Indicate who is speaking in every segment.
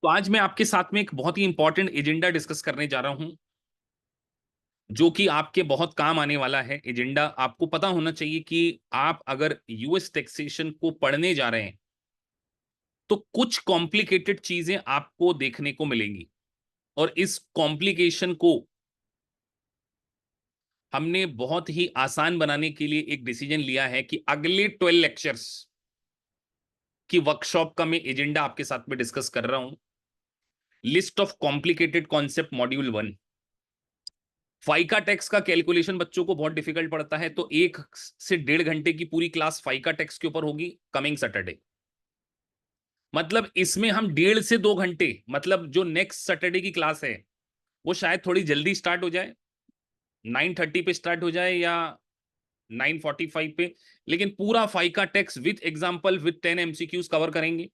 Speaker 1: तो आज मैं आपके साथ में एक बहुत ही इंपॉर्टेंट एजेंडा डिस्कस करने जा रहा हूं, जो कि आपके बहुत काम आने वाला है। एजेंडा आपको पता होना चाहिए कि आप अगर यूएस टैक्सेशन को पढ़ने जा रहे हैं तो कुछ कॉम्प्लिकेटेड चीजें आपको देखने को मिलेंगी। और इस कॉम्प्लिकेशन को हमने बहुत ही आसान बनाने के लिए एक डिसीजन लिया है कि अगले 12 लेक्चर्स की वर्कशॉप का मैं एजेंडा आपके साथ में डिस्कस कर रहा हूं। List of complicated concept module 1। FICA tax का कैलकुलेशन बच्चों को बहुत डिफिकल्ट पड़ता है, तो 1 से 1.5 घंटे की पूरी क्लास फाइका टैक्स के ऊपर होगी कमिंग सैटरडे। मतलब इसमें हम 1.5 से 2 घंटे, मतलब जो नेक्स्ट सैटरडे की क्लास है वो शायद थोड़ी जल्दी स्टार्ट हो जाए, 9:30 पे स्टार्ट हो जाए या 9:45 पे, लेकिन पूरा FICA tax with example with 10 MCQs cover करेंगे।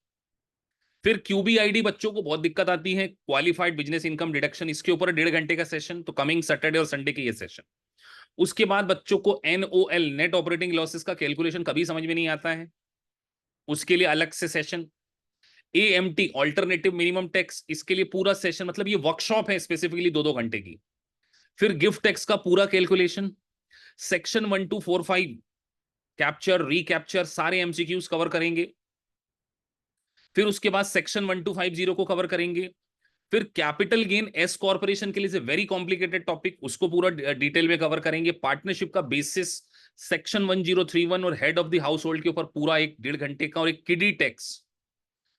Speaker 1: फिर क्यूबीआईडी बच्चों को बहुत दिक्कत आती है, क्वालिफाइड बिजनेस इनकम डिडक्शन, इसके ऊपर 1.5 घंटे का सेशन, तो कमिंग सैटरडे और संडे के ये सेशन। उसके बाद बच्चों को एनओएल नेट ऑपरेटिंग लॉसेस का कैलकुलेशन कभी समझ में नहीं आता है, उसके लिए अलग से session. AMT alternative minimum tax, इसके लिए पूरा सेशन, मतलब ये वर्कशॉप है स्पेसिफिकली 2-2 घंटे की। फिर गिफ्ट टैक्स का पूरा कैलकुलेशन, सेक्शन 1245 कैप्चर रिकैप्चर सारे एमसीक्यूज कवर करेंगे। फिर उसके बाद सेक्शन 1250 को कवर करेंगे। फिर कैपिटल गेन एस कॉर्पोरेशन के लिए वेरी कॉम्प्लिकेटेड टॉपिक, उसको पूरा डिटेल में कवर करेंगे। पार्टनरशिप का बेसिस सेक्शन 1031 और head of the house hold के ऊपर पूरा 1-1.5 घंटे का। और एक किडी टैक्स,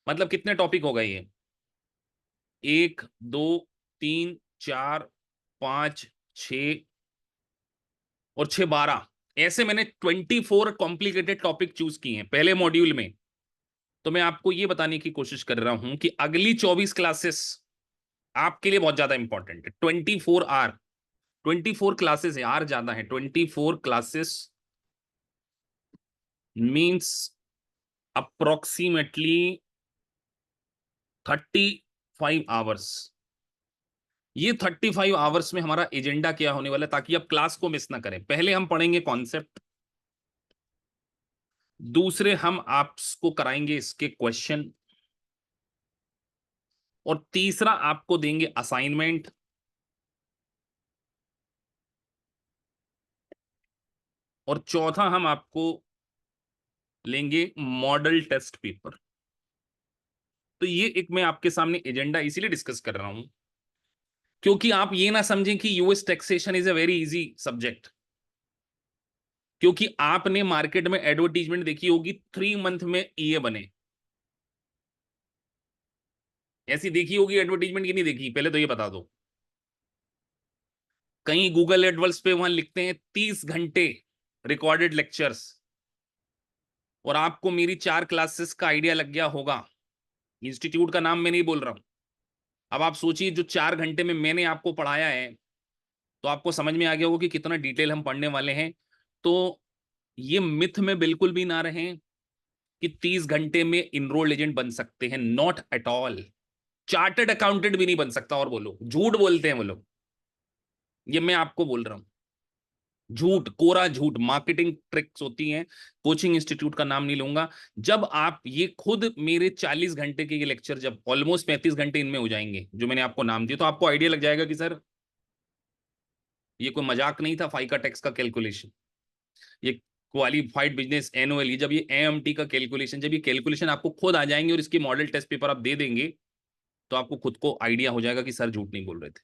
Speaker 1: मतलब कितने टॉपिक हो गए ये, 1 2 3 4 5 6 और 6 12, ऐसे मैंने 24 कॉम्प्लिकेटेड टॉपिक चूज किए हैं पहले मॉड्यूल में। तो मैं आपको ये बताने की कोशिश कर रहा हूं कि अगली 24 क्लासेस आपके लिए बहुत ज्यादा इंपॉर्टेंट है। 24 आर 24 क्लासेस है, आर ज्यादा है। 24 क्लासेस मींस अप्रोक्सीमेटली 35 आवर्स। ये 35 आवर्स में हमारा एजेंडा क्या होने वाला है, ताकि आप क्लास को मिस ना करें। पहले हम पढ़ेंगे कॉन्सेप्ट, दूसरे हम आपको कराएंगे इसके क्वेश्चन, और तीसरा आपको देंगे असाइनमेंट, और चौथा हम आपको लेंगे मॉडल टेस्ट पेपर। तो ये एक मैं आपके सामने एजेंडा इसीलिए डिस्कस कर रहा हूं क्योंकि आप ये ना समझें कि US taxation is a very easy subject. क्योंकि आपने मार्केट में एडवर्टीजमेंट देखी होगी 3 मंथ में ईए बने, ऐसी देखी होगी एडवर्टीजमेंट की नहीं देखी, पहले तो ये बता दो। कहीं गूगल एडवर्ड्स पे वहां लिखते हैं 30 घंटे रिकॉर्डेड लेक्चर्स, और आपको मेरी 4 क्लासेस का आइडिया लग गया होगा। इंस्टीट्यूट का नाम मैं नहीं बोल रहा हूं। अब आप सोचिए, जो 4 घंटे में मैंने आपको पढ़ाया है, तो आपको समझ में आ गया होगा कि कितना डिटेल हम पढ़ने वाले हैं। तो ये मिथ में बिल्कुल भी ना रहें कि 30 घंटे में इनरोल्ड एजेंट बन सकते हैं, not at all. Chartered accountant भी नहीं बन सकता, और बोलो झूठ बोलते हैं वो लोग, ये मैं आपको बोल रहा हूं। झूठ, कोरा झूठ, मार्केटिंग ट्रिक्स होती हैं। कोचिंग इंस्टीट्यूट का नाम नहीं लूंगा। जब आप ये खुद मेरे 40 घंटे के ये लेक्चर, जब ऑलमोस्ट 35 घंटे इनमें हो जाएंगे जो मैंने आपको नाम दिया, तो आपको आइडिया लग जाएगा कि सर ये कोई मजाक नहीं था। फाइका टैक्स का कैलकुलेशन, ये क्वालिफाइड बिजनेस एनुअल, ये जब ये एएमटी का कैलकुलेशन, जब ये कैलकुलेशन आपको खुद आ जाएंगे और इसकी मॉडल टेस्ट पेपर आप दे देंगे, तो आपको खुद को आइडिया हो जाएगा कि सर झूठ नहीं बोल रहे थे।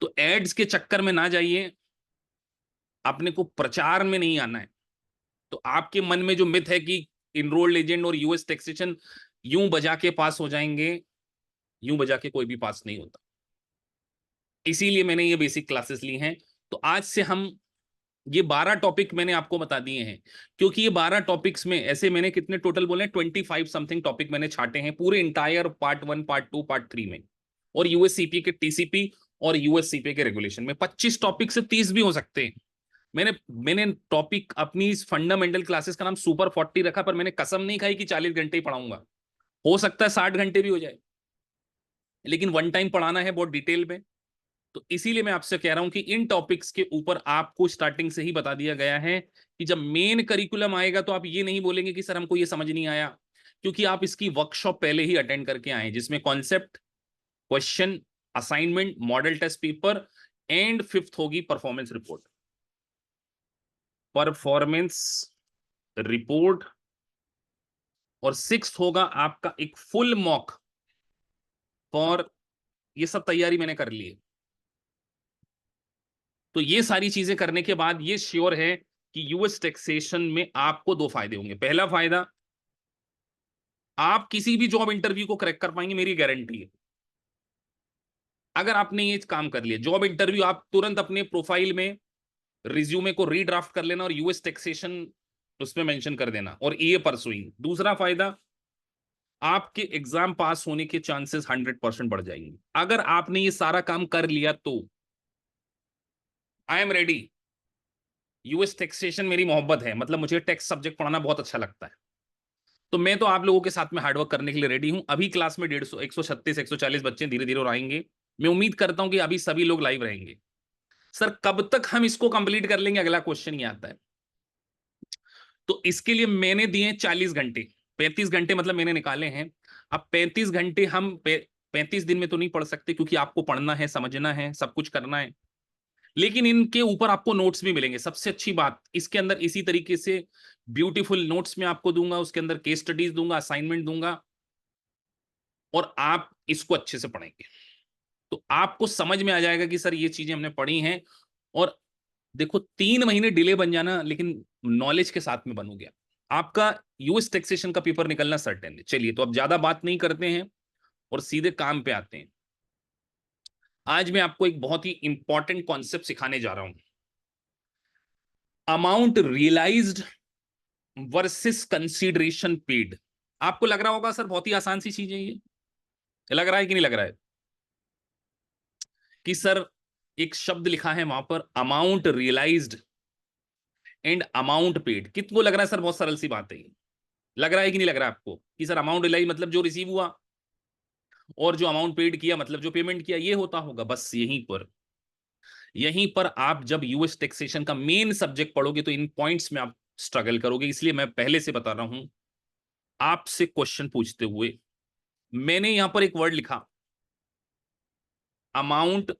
Speaker 1: तो एड्स के चक्कर में ना जाइए, अपने को प्रचार में नहीं आना है। तो आपके मन में जो मिथ है कि इनरोल्ड एजेंट और यूएस टैक्सेशन यूं बजा के पास हो जाएंगे, यूं बजा के कोई भी पास नहीं होता। इसीलिए मैंने ये बेसिक क्लासेस ली हैं। तो आज से हम ये 12 टॉपिक मैंने आपको बता दिए हैं, क्योंकि ये 12 टॉपिक्स में ऐसे मैंने कितने टोटल बोले, 25 समथिंग टॉपिक मैंने छाटे हैं पूरे इंटायर पार्ट 1 पार्ट 2 पार्ट 3 में। और यूएससीपी के टीसीपी और यूएससीपी के रेगुलेशन में 25 टॉपिक से 30 भी हो सकते हैं। मैंने मैंने टॉपिक अपनी इस फंडामेंटल क्लासेस का नाम सुपर 40 रखा, पर मैंने कसम नहीं खाई कि 40 घंटे ही पढ़ाऊंगा। हो सकता है 60 घंटे भी हो जाए, लेकिन वन टाइम पढ़ाना है बहुत डिटेल में। तो इसीलिए मैं आपसे कह रहा हूं कि इन टॉपिक्स के ऊपर आपको स्टार्टिंग से ही बता दिया गया है कि जब मेन करिकुलम आएगा तो आप ये नहीं बोलेंगे कि सर हमको ये समझ नहीं आया, क्योंकि आप इसकी वर्कशॉप पहले ही अटेंड करके आए, जिसमें concept, question, assignment, model test paper and fifth होगी परफॉर्मेंस रिपोर्ट। परफॉर्मेंस रिपोर्ट और सिक्स्थ होगा आपका एक फुल मॉक फॉर, ये सब तैयारी मैंने कर ली है। तो ये सारी चीजें करने के बाद ये श्योर है कि यूएस टैक्सेशन में आपको दो फायदे होंगे। पहला फायदा, आप किसी भी जॉब इंटरव्यू को क्रैक कर पाएंगे, मेरी गारंटी है। अगर आपने ये काम कर लिया, जॉब इंटरव्यू आप तुरंत अपने प्रोफाइल में रिज्यूमे को रीड्राफ्ट कर लेना और यूएस टैक्सेशन उसमें मेंशन कर देना और ये परसुइंग। दूसरा फायदा, आपके एग्जाम पास होने के चांसेस 100% बढ़ जाएंगे। अगर आपने ये सारा काम कर लिया तो I am ready. US taxation मेरी मोहब्बत है, मतलब मुझे टैक्स सब्जेक्ट पढ़ाना बहुत अच्छा लगता है। तो मैं तो आप लोगों के साथ में हार्डवर्क करने के लिए रेडी हूं। अभी क्लास में 150, 136, 140 बच्चे धीरे धीरे और आएंगे। मैं उम्मीद करता हूं कि अभी सभी लोग लाइव रहेंगे। सर कब तक हम इसको कंप्लीट कर लेंगे, अगला क्वेश्चन ये आता है। तो इसके लिए मैंने दिए 40 घंटे, 35 घंटे मतलब मैंने निकाले हैं। अब 35 घंटे हम 35 दिन में तो नहीं पढ़ सकते, क्योंकि आपको पढ़ना है, समझना है, सब कुछ करना है। लेकिन इनके ऊपर आपको नोट्स भी मिलेंगे। सबसे अच्छी बात इसके अंदर, इसी तरीके से ब्यूटीफुल नोट्स में आपको दूंगा, उसके अंदर केस स्टडीज दूंगा, असाइनमेंट दूंगा, और आप इसको अच्छे से पढ़ेंगे तो आपको समझ में आ जाएगा कि सर ये चीजें हमने पढ़ी हैं। और देखो 3 महीने डिले बन जाना, लेकिन नॉलेज के साथ में बन गया आपका यूएस टैक्सेशन का पेपर निकलना सर्टेन है। चलिए, तो अब ज्यादा बात नहीं करते हैं और सीधे काम पे आते हैं। आज मैं आपको एक बहुत ही इंपॉर्टेंट कॉन्सेप्ट सिखाने जा रहा हूं, amount realised versus consideration paid. आपको लग रहा होगा सर बहुत ही आसान सी चीज है ये, लग रहा है कि नहीं लग रहा है कि सर एक शब्द लिखा है वहां पर amount realised and amount paid, कितको लग रहा है सर बहुत सरल सी बात है ये। लग रहा है कि नहीं लग रहा है आपको कि सर अमाउंट रियलाइज मतलब जो रिसीव हुआ, और जो अमाउंट पेड किया मतलब जो पेमेंट किया, ये होता होगा। बस यहीं पर आप जब यूएस टैक्सेशन का मेन सब्जेक्ट पढ़ोगे तो इन पॉइंट्स में आप स्ट्रगल करोगे। इसलिए मैं पहले से बता रहा हूं, आपसे क्वेश्चन पूछते हुए मैंने यहां पर एक वर्ड लिखा, अमाउंट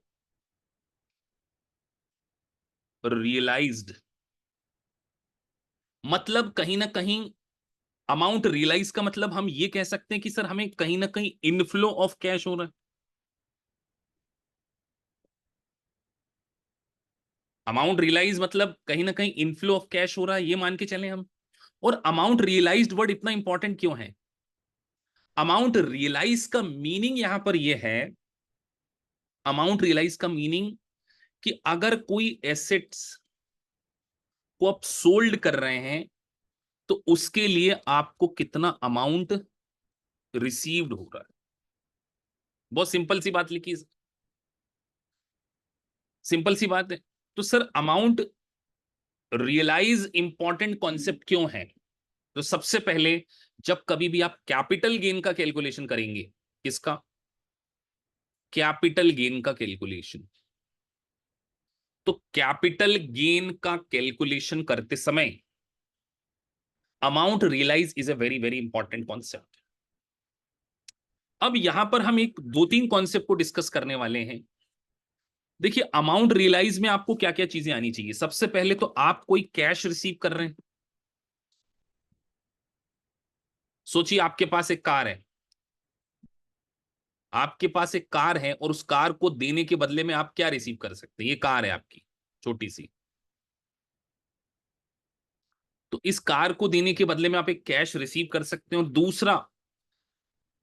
Speaker 1: रियलाइज्ड। मतलब कहीं ना कहीं अमाउंट रियलाइज का मतलब हम ये कह सकते हैं कि सर हमें कहीं ना कहीं इनफ्लो ऑफ कैश हो रहा है। अमाउंट रियलाइज मतलब कहीं ना कहीं इनफ्लो ऑफ कैश हो रहा है, ये मान के चलें हम। और अमाउंट रियलाइज्ड वर्ड इतना इंपॉर्टेंट क्यों है? अमाउंट रियलाइज का मीनिंग यहां पर यह है, अमाउंट रियलाइज का मीनिंग कि अगर कोई एसेट्स को आप सोल्ड कर रहे हैं तो उसके लिए आपको कितना अमाउंट रिसीव्ड हो रहा है। बहुत सिंपल सी बात लिखी, सिंपल सी बात है। तो sir amount realise important concept क्यों है? तो सबसे पहले, जब कभी भी आप कैपिटल गेन का कैलकुलेशन करेंगे, किसका? कैपिटल गेन का कैलकुलेशन। तो कैपिटल गेन का कैलकुलेशन करते समय amount realise is a very very important concept. अब यहां पर हम एक दो तीन कॉन्सेप्ट को डिस्कस करने वाले हैं। देखिए, अमाउंट रियलाइज में आपको क्या क्या चीजें आनी चाहिए। सबसे पहले तो आप कोई कैश रिसीव कर रहे हैं। सोचिए आपके पास एक कार है, आपके पास एक कार है और उस कार को देने के बदले में आप क्या रिसीव कर सकते हैं? ये कार है आपकी छोटी सी, तो इस कार को देने के बदले में आप एक कैश रिसीव कर सकते हैं। और दूसरा,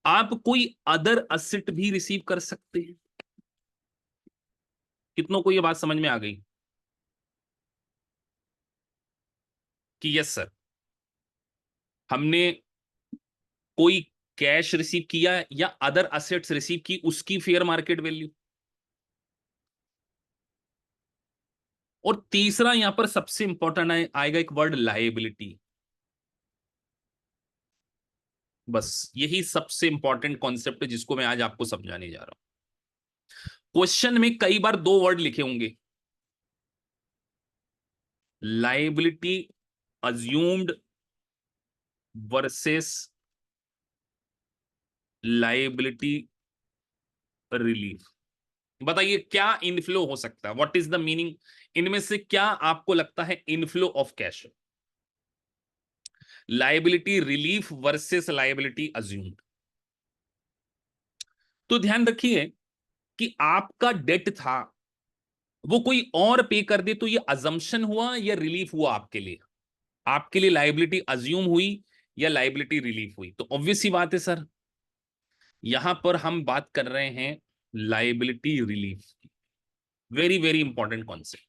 Speaker 1: आप कोई अदर असेट भी रिसीव कर सकते हैं। कितनों को ये बात समझ में आ गई कि यस सर, हमने कोई कैश रिसीव किया या अदर असेट्स रिसीव की, उसकी फेयर मार्केट वैल्यू। और तीसरा यहां पर सबसे इंपॉर्टेंट आएगा एक वर्ड, लायबिलिटी। बस यही सबसे इंपॉर्टेंट कॉन्सेप्ट है जिसको मैं आज आपको समझाने जा रहा हूं। क्वेश्चन में कई बार दो वर्ड लिखे होंगे, liability assumed versus liability relief. बताइए क्या इनफ्लो हो सकता है, व्हाट इज द मीनिंग, इनमें से क्या आपको लगता है inflow of cash? Liability relief versus liability assumed. तो ध्यान रखिए कि आपका डेट था, वो कोई और पे कर दे तो ये अजम्पशन हुआ या रिलीफ हुआ आपके लिए? आपके लिए लायबिलिटी अज्यूम हुई या लायबिलिटी रिलीफ हुई? तो ऑब्वियस सी बात है सर, यहां पर हम बात कर रहे हैं liability relief. Very very important concept.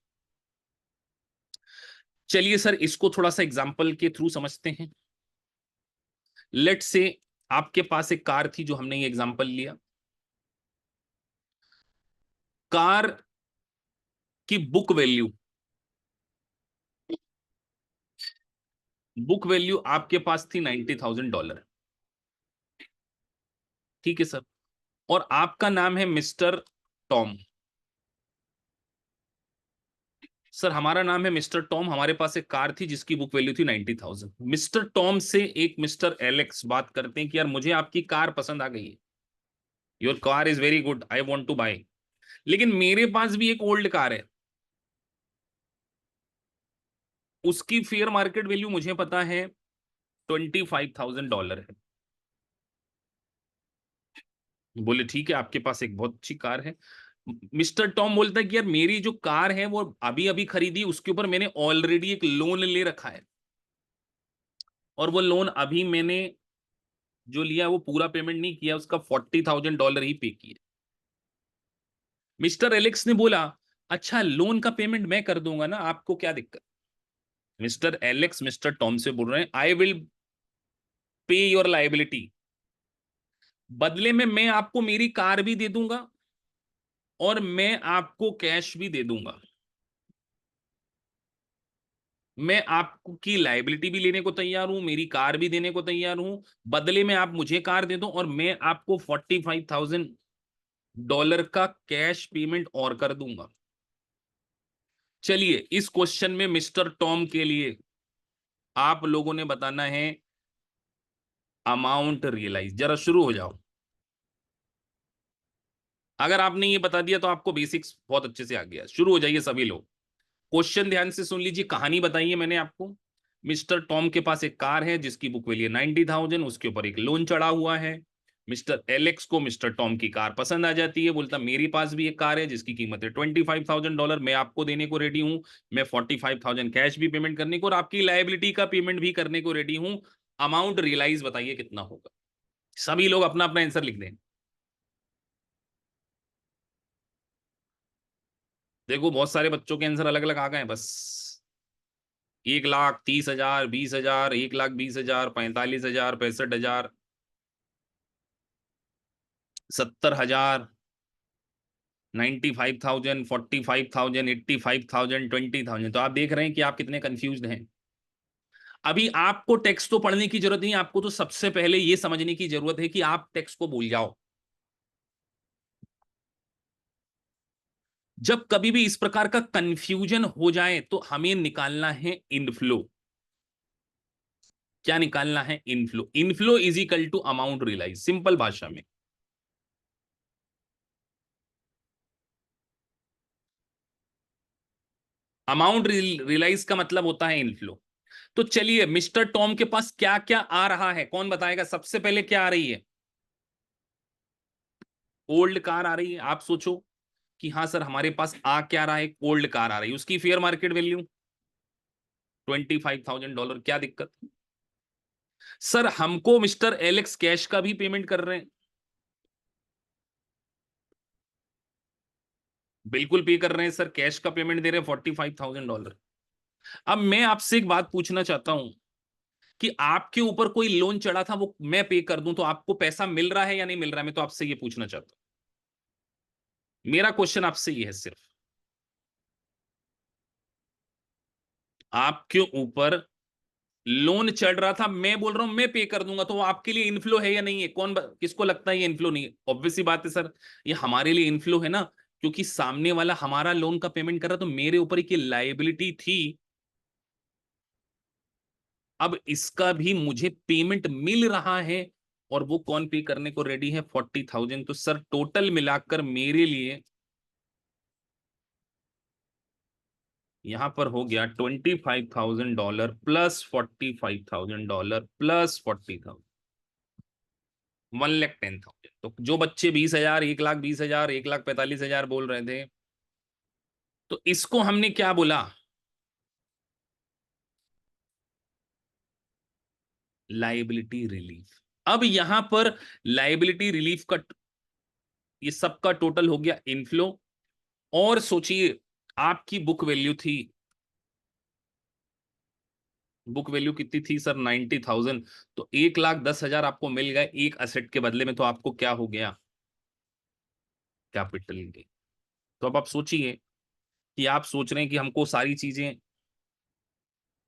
Speaker 1: चलिए सर इसको थोड़ा सा एग्जांपल के थ्रू समझते हैं। लेट्स से आपके पास एक कार थी, जो हमने ये एग्जांपल लिया। कार की बुक वैल्यू आपके पास थी $90,000। ठीक है सर, और आपका नाम है मिस्टर टॉम। सर हमारा नाम है मिस्टर टॉम, हमारे पास एक कार थी जिसकी बुक वैल्यू थी 90,000। मिस्टर टॉम से एक मिस्टर एलेक्स बात करते हैं कि यार मुझे आपकी कार पसंद आ गई है, your car is very good, I want to buy. लेकिन मेरे पास भी एक ओल्ड कार है, उसकी फेयर मार्केट वैल्यू मुझे पता है $25,000 है। बोले ठीक है, आपके पास एक बहुत अच्छी कार है। मिस्टर टॉम बोलता है कि यार मेरी जो कार है वो अभी अभी खरीदी, उसके ऊपर मैंने ऑलरेडी एक लोन ले रखा है, और वो लोन अभी मैंने जो लिया वो पूरा पेमेंट नहीं किया, उसका $40,000 ही पे किया। मिस्टर एलेक्स ने बोला अच्छा लोन का पेमेंट मैं कर दूंगा ना, आपको क्या दिक्कत? मिस्टर एलेक्स मिस्टर टॉम से बोल रहे हैं I will pay your liability, बदले में मैं आपको मेरी कार भी दे दूंगा और मैं आपको कैश भी दे दूंगा। मैं आपको की लाइबिलिटी भी लेने को तैयार हूं, मेरी कार भी देने को तैयार हूं, बदले में आप मुझे कार दे दो और मैं आपको $45,000 का कैश पेमेंट और कर दूंगा। चलिए इस क्वेश्चन में मिस्टर टॉम के लिए आप लोगों ने बताना है अमाउंट रियलाइज। जरा शुरू हो जाओ। अगर आपने ये बता दिया तो आपको बेसिक्स बहुत अच्छे से आ गया। शुरू हो जाइए सभी लोग, क्वेश्चन ध्यान से सुन लीजिए। कहानी बताइए मैंने आपको, मिस्टर टॉम के पास एक कार है जिसकी बुक वैल्यू 90,000, उसके ऊपर एक लोन चढ़ा हुआ है। मिस्टर एलेक्स को मिस्टर टॉम की कार पसंद आ जाती है, बोलता मेरे पास भी एक कार है जिसकी कीमत है $25,000, मैं आपको देने को रेडी हूं, मैं 45,000 कैश भी पेमेंट करने को और आपकी लाइबिलिटी का पेमेंट भी करने को रेडी हूं। अमाउंट रियलाइज बताइए कितना होगा? सभी लोग अपना अपना आंसर लिख दें। देखो बहुत सारे बच्चों के आंसर अलग अलग आ गए हैं बस। 1,30,000, 20,000, 1,20,000, 45,000, 65,000, 70,000, 95,000, 45,000, 85,000, 20,000। तो आप देख रहे हैं कि आप कितने कंफ्यूज्ड हैं। अभी आपको टेक्स्ट तो पढ़ने की जरूरत नहीं, आपको तो सबसे पहले यह समझने की जरूरत है कि आप टेक्स्ट को भूल जाओ। जब कभी भी इस प्रकार का कंफ्यूजन हो जाए तो हमें निकालना है इनफ्लो। क्या निकालना है? Inflow. Inflow is equal to amount realise, simple भाषा में। अमाउंट रियलाइज का मतलब होता है इनफ्लो। तो चलिए मिस्टर टॉम के पास क्या क्या आ रहा है, कौन बताएगा? सबसे पहले क्या आ रही है? ओल्ड कार आ रही है। आप सोचो कि हाँ सर हमारे पास आ क्या रहा है, ओल्ड कार आ रही है, उसकी फेयर मार्केट वैल्यू $25,000, क्या दिक्कत? सर हमको मिस्टर एलेक्स कैश का भी पेमेंट कर रहे हैं, बिल्कुल पे कर रहे हैं सर, कैश का पेमेंट दे रहे हैं $45,000। अब मैं आपसे एक बात पूछना चाहता हूं कि आपके ऊपर कोई लोन चढ़ा था, वो मैं पे कर दूं तो आपको पैसा मिल रहा है या नहीं मिल रहा है? मैं तो आपसे ये पूछना चाहता हूं, मेरा क्वेश्चन आपसे ये है सिर्फ। आपके ऊपर लोन चढ़ रहा था, मैं बोल रहा हूं मैं पे कर दूंगा, तो वो आपके लिए इनफ्लो है या नहीं है? किसको लगता है ये इनफ्लो नहीं है? ऑब्वियस सी बात है सर, ये हमारे लिए इनफ्लो है ना, क्योंकि सामने वाला हमारा लोन का पेमेंट कर रहा, तो मेरे ऊपर एक लायबिलिटी थी, अब इसका भी मुझे पेमेंट मिल रहा है, और वो कौन पे करने को रेडी है? 40,000। तो सर टोटल मिलाकर मेरे लिए यहां पर हो गया $25,000 प्लस $45,000 प्लस 40,000, 1,10,000। तो जो बच्चे 20,000, 1,20,000, 1,45,000 बोल रहे थे, तो इसको हमने क्या बोला? Liability relief. अब यहां पर लाइबिलिटी रिलीफ का ये सबका टोटल हो गया इनफ्लो। और सोचिए, आपकी बुक वैल्यू थी, बुक वैल्यू कितनी थी सर? 90,000। तो 1,10,000 आपको मिल गए एक असेट के बदले में, तो आपको क्या हो गया? Capital gain. तो अब आप सोचिए कि आप सोच रहे हैं कि हमको सारी चीजें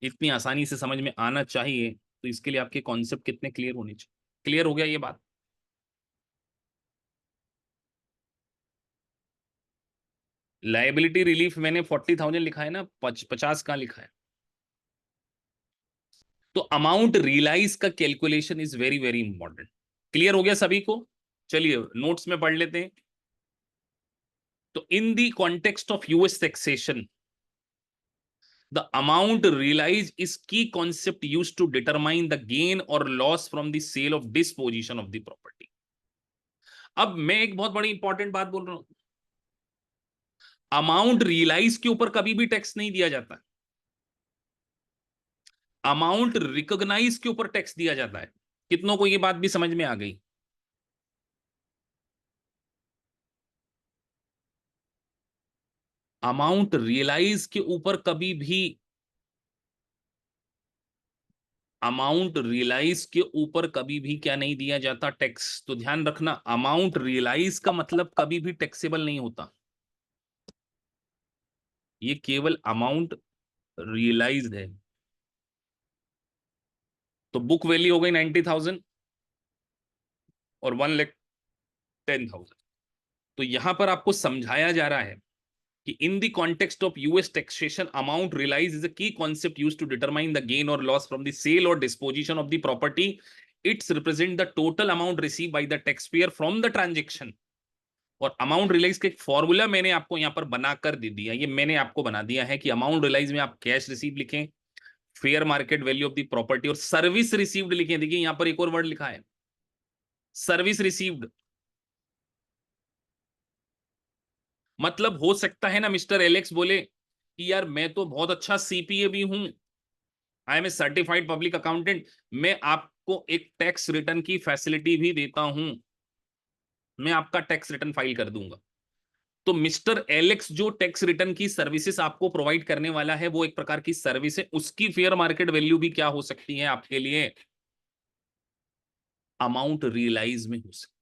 Speaker 1: इतनी आसानी से समझ में आना चाहिए, तो इसके लिए आपके कॉन्सेप्ट कितने क्लियर होने चाहिए। क्लियर हो गया ये बात? लाइबिलिटी रिलीफ मैंने 40,000 लिखा है ना, 50 कहाँ लिखा है? तो अमाउंट रियलाइज का calculation is very very important. Clear हो गया सभी को? चलिए नोट्स में पढ़ लेते हैं। तो इन the context of US taxation, the amount realized is key concept used to determine the gain or loss from the sale of disposition of the property। अब मैं एक बहुत बड़ी इंपॉर्टेंट बात बोल रहा हूं, अमाउंट रियलाइज के ऊपर कभी भी टैक्स नहीं दिया जाता, अमाउंट रिकॉग्नाइज के ऊपर टैक्स दिया जाता है। कितनों को ये बात भी समझ में आ गई? अमाउंट रियलाइज के ऊपर कभी भी, अमाउंट रियलाइज के ऊपर कभी भी क्या नहीं दिया जाता? टैक्स। तो ध्यान रखना, अमाउंट रियलाइज का मतलब कभी भी टैक्सेबल नहीं होता, ये केवल अमाउंट रियलाइज्ड है। तो बुक वैल्यू हो गई 90,000 और 1,10,000। तो यहां पर आपको समझाया जा रहा है कि in the context of US taxation, amount realise is a key concept used to determine the gain और लॉस फ्रॉम द सेल और disposition of the property. It's represent the total amount receive by the tax payer from the transaction. और amount realize का एक formula मैंने आपको यहां पर बनाकर दे दिया, ये मैंने आपको बना दिया है कि अमाउंट रियलाइज में आप कैश रिसीव लिखें, fair market value of the property और सर्विस रिसीव्ड लिखें। देखिए यहां पर एक और वर्ड लिखा है, सर्विस रिसीव्ड। मतलब हो सकता है ना मिस्टर एलेक्स बोले कि यार मैं तो बहुत अच्छा सीपीए भी हूं, I am a certified public accountant, मैं आपको एक टैक्स रिटर्न की फैसिलिटी भी देता हूं, मैं आपका टैक्स रिटर्न फाइल कर दूंगा। तो मिस्टर एलेक्स जो टैक्स रिटर्न की सर्विसेज आपको प्रोवाइड करने वाला है, वो एक प्रकार की सर्विस है, उसकी फेयर मार्केट वैल्यू भी क्या हो सकती है आपके लिए? अमाउंट रियलाइज में हो सकती।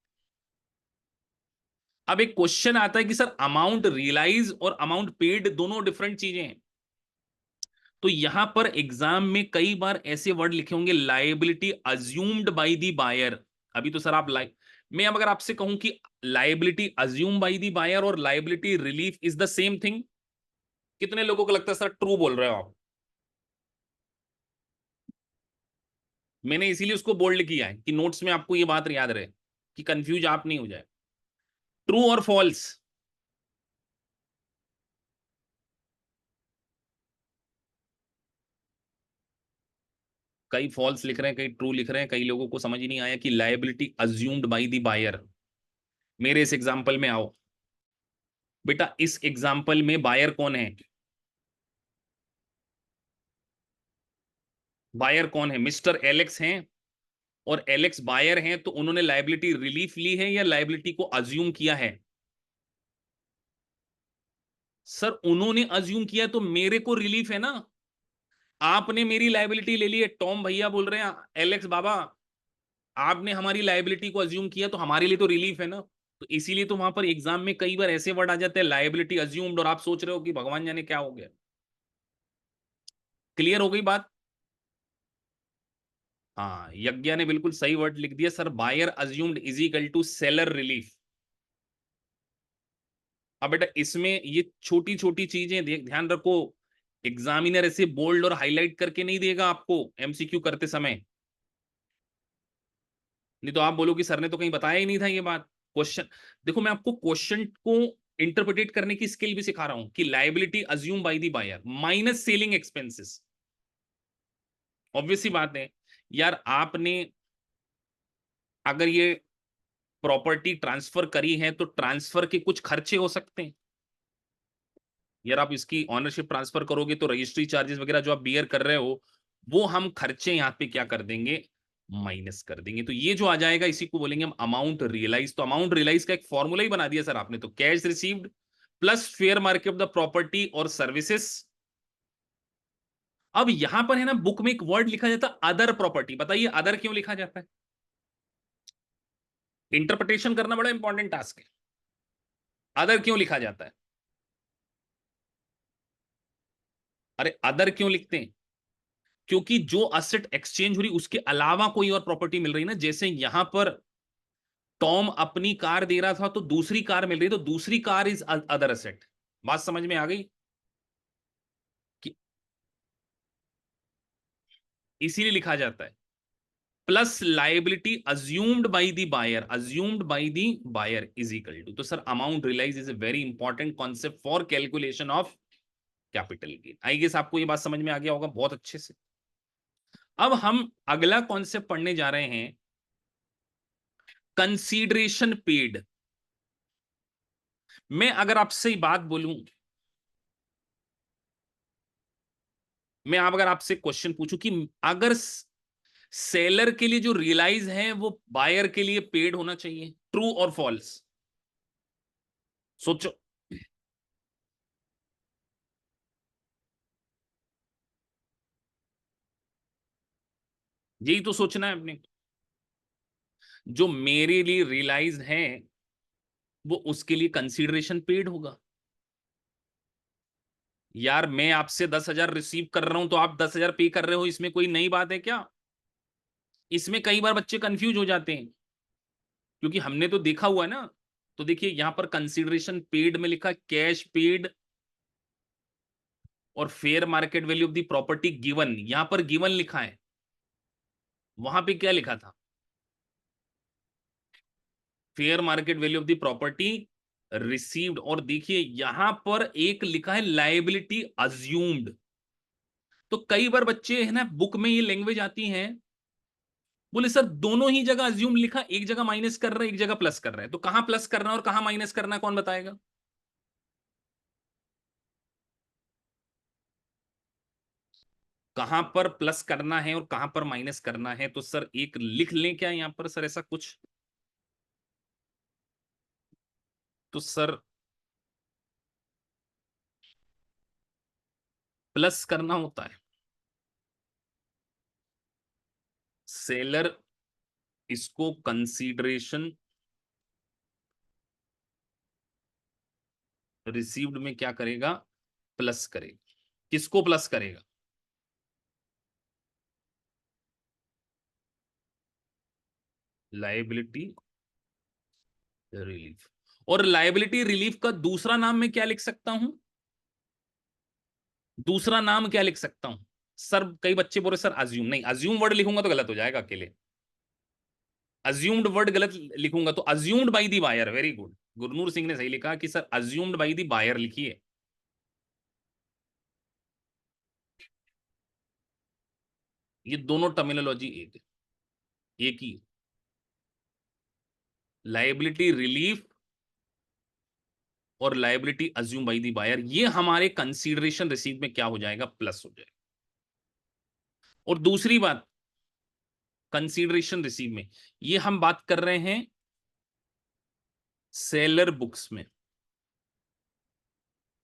Speaker 1: अब एक क्वेश्चन आता है कि सर अमाउंट रियलाइज और अमाउंट पेड दोनों डिफरेंट चीजें हैं। तो यहां पर एग्जाम में कई बार ऐसे वर्ड लिखे होंगे, liability assumed by the buyer. अभी तो सर आप मैं अब अगर आपसे कहूं कि liability assume by the buyer और liability relief is the same thing, कितने लोगों को लगता है सर ट्रू बोल रहे हो आप? मैंने इसीलिए उसको बोल्ड किया है कि नोट्स में आपको ये बात याद रहे, कि कंफ्यूज आप नहीं हो जाए। ट्रू और फॉल्स? कई फॉल्स लिख रहे हैं, कई ट्रू लिख रहे हैं, कई लोगों को समझ ही नहीं आया कि liability assumed by the buyer. मेरे इस एग्जांपल में आओ बेटा, इस एग्जांपल में बायर कौन है? बायर कौन है? मिस्टर एलेक्स हैं, और एलेक्स बायर हैं, तो उन्होंने लायबिलिटी रिलीफ ली है या लायबिलिटी को अज्यूम किया है? सर उन्होंने अज्यूम किया तो मेरे को रिलीफ है ना। आपने मेरी लायबिलिटी ले ली है, टॉम भैया बोल रहे हैं, एलेक्स बाबा आपने हमारी लायबिलिटी को अज्यूम किया, तो हमारे लिए तो रिलीफ है ना। तो इसीलिए तो वहां पर एग्जाम में कई बार ऐसे वर्ड आ जाते हैं, लायबिलिटी अज्यूम्ड, और आप सोच रहे हो कि भगवान जाने क्या हो गया। क्लियर हो गई बात? हाँ, यज्ञ ने बिल्कुल सही वर्ड लिख दिया sir, buyer assumed is equal to seller relief. अब बेटा इसमें ये छोटी छोटी चीजें ध्यान रखो, एग्जामिनर ऐसे बोल्ड और हाईलाइट करके नहीं देगा आपको एमसीक्यू करते समय। नहीं तो आप बोलो कि सर ने तो कहीं बताया ही नहीं था ये बात। क्वेश्चन देखो, मैं आपको क्वेश्चन को इंटरप्रिटेट करने की स्किल भी सिखा रहा हूं कि liability assume by the buyer minus selling expenses. Obvious सी बात है यार, आपने अगर ये प्रॉपर्टी ट्रांसफर करी है तो ट्रांसफर के कुछ खर्चे हो सकते हैं यार। आप इसकी ऑनरशिप ट्रांसफर करोगे तो रजिस्ट्री चार्जेस वगैरह जो आप बियर कर रहे हो, वो हम खर्चे यहां पे क्या कर देंगे, माइनस कर देंगे। तो ये जो आ जाएगा इसी को बोलेंगे हम अमाउंट रियलाइज। तो अमाउंट रियलाइज का एक फॉर्मूला ही बना दिया सर आपने, तो cash received plus fair market of the property और सर्विसेज। अब यहां पर है ना, बुक में एक वर्ड लिखा जाता है अदर प्रॉपर्टी। बताइए अदर क्यों लिखा जाता है? इंटरप्रिटेशन करना बड़ा इंपॉर्टेंट टास्क है। अदर क्यों लिखा जाता है? अरे अदर क्यों लिखते हैं? क्योंकि जो असेट एक्सचेंज हो रही उसके अलावा कोई और प्रॉपर्टी मिल रही ना। जैसे यहां पर टॉम अपनी कार दे रहा था तो दूसरी कार मिल रही, तो दूसरी कार इज अदर असेट। बात समझ में आ गई? कि इसीलिए लिखा जाता है plus liability assumed by the buyer, assumed by the buyer is equal to. तो sir amount realise is a very important concept for calculation of capital gain. I guess आपको ये बात समझ में आ गया होगा बहुत अच्छे से। अब हम अगला कॉन्सेप्ट पढ़ने जा रहे हैं, कंसीडरेशन पेड। मैं अगर आपसे बात बोलूं, मैं अगर आपसे क्वेश्चन पूछूं कि अगर सेलर के लिए जो रियलाइज है वो बायर के लिए पेड होना चाहिए, ट्रू और फॉल्स? सोचो। यही तो सोचना है अपने। जो मेरे लिए रियलाइज है वो उसके लिए कंसीडरेशन पेड होगा। यार मैं आपसे 10,000 रिसीव कर रहा हूं तो आप 10,000 पे कर रहे हो, इसमें कोई नई बात है क्या? इसमें कई बार बच्चे कंफ्यूज हो जाते हैं क्योंकि हमने तो देखा हुआ है ना। तो देखिए यहां पर कंसीडरेशन पेड में लिखा कैश पेड और fair market value of the property given. यहां पर गिवन लिखा है, वहां पे क्या लिखा था? Fair market value of the property received. और देखिए यहां पर एक लिखा है लायबिलिटी अज्यूम्ड। तो कई बार बच्चे है ना बुक में ये लैंग्वेज आती है, बोले सर दोनों ही जगह अज्यूम लिखा, एक जगह माइनस कर रहे हैं एक जगह प्लस कर रहे हैं, तो कहां प्लस करना है और कहां माइनस करना है कौन बताएगा? कहां पर प्लस करना है और कहां पर माइनस करना है? तो सर एक लिख लें क्या यहां पर सर ऐसा कुछ? तो सर प्लस करना होता है, सेलर इसको कंसीडरेशन रिसीव्ड में क्या करेगा, प्लस करेगा। किसको प्लस करेगा? Liability relief. और लायबिलिटी रिलीफ का दूसरा नाम मैं क्या लिख सकता हूं? दूसरा नाम क्या लिख सकता हूं? सर कई बच्चे बोल रहे सर अज्यूम। नहीं, अज्यूम वर्ड लिखूंगा तो गलत हो जाएगा अकेले। अज्यूम्ड वर्ड गलत लिखूंगा तो assumed by the buyer. Very good, Gurnoor Singh ने सही लिखा कि sir assumed by the buyer लिखिए। ये दोनों टर्मिनोलॉजी एक ही। लायबिलिटी रिलीफ और liability assume by the buyer, ये हमारे कंसीडरेशन रिसीव में क्या हो जाएगा, प्लस हो जाएगा। और दूसरी बात, कंसीडरेशन रिसीव में ये हम बात कर रहे हैं सेलर बुक्स में,